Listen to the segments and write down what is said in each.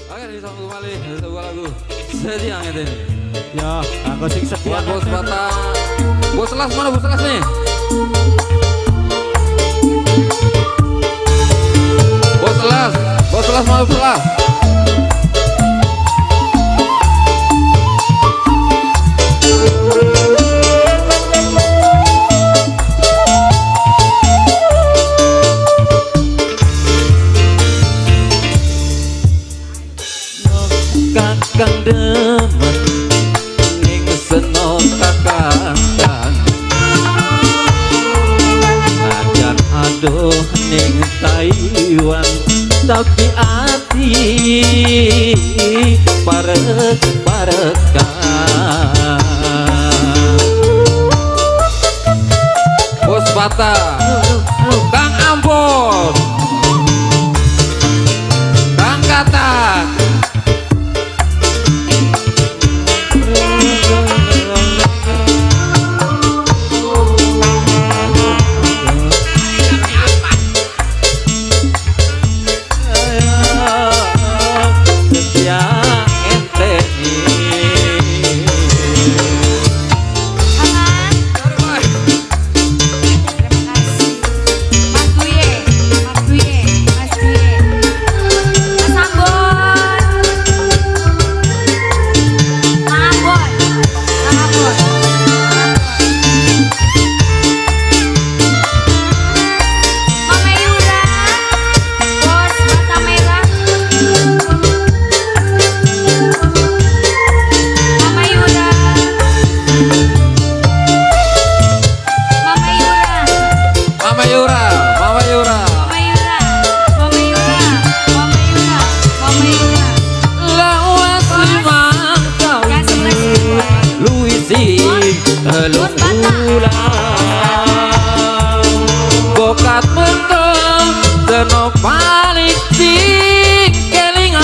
Oke, disambung kembali sebuah lagu sediang ini. Ya, aku sing setia. Buat Bos Bata. Bos Las mana Bos Las nih? Bos Las mana Bos Las? Kakang demen ning seno kakang najan aduh ning Taiwan tapi ati parek-parekan Bos Bata. Kang Ambon. Kang Katak. Bokat mentong seno balik sing kelingan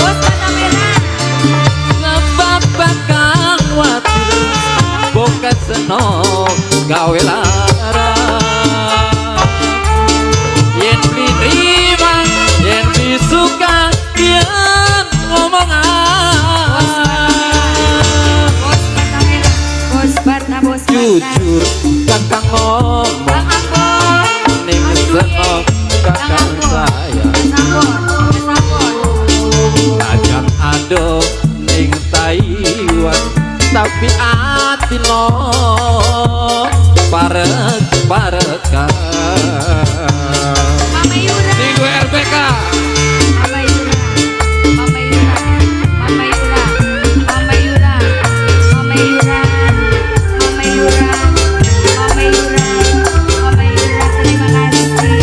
Bos Bata Merah. sebab bakal watir bokat seno gawe lara yen diterima yen disuka yen ngomongan Bos Bata Merah. Bos Bata. jujur kakang ngomong Kang Ambon. ning seno kakang saya ajak ado ning Taiwan tapi ati no parek-parekan Mama Yura. Minggu RPK. Mama Yura. Mama Yura. Mama Yura. Mama Yura. Mama Yura. Mama Yura. Mama Yura. Mama Yura. Terima kasih.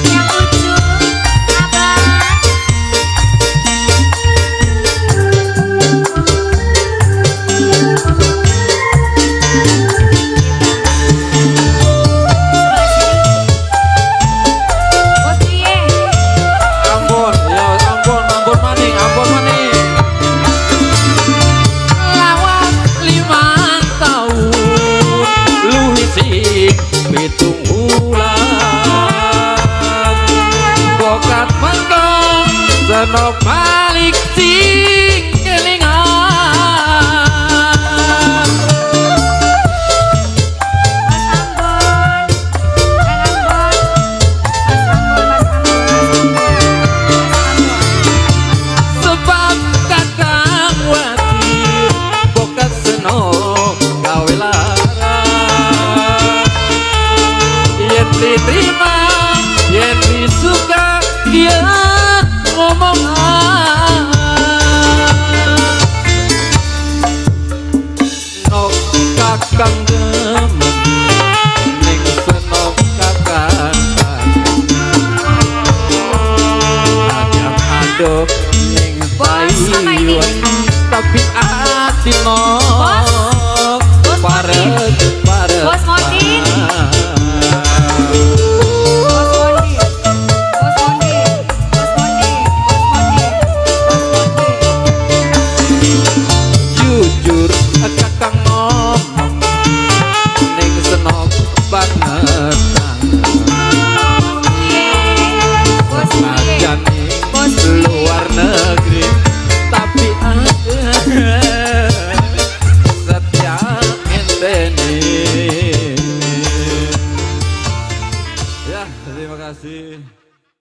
Yang lucu, Abang. Bos Piye. Ambon, ya Ambon maning, Ambon maning. lawat 5 tahun luhisik pitung bulan bokat mentong seno balik sing kelingan Mas Ambon, Kang Ambon, Mas Ambon, Mas Ambon, sebab kakang watir bokat seno gawe lara yen diterima yen disuka yen ngomongan no kakang demen ning seno kakang ajak aduh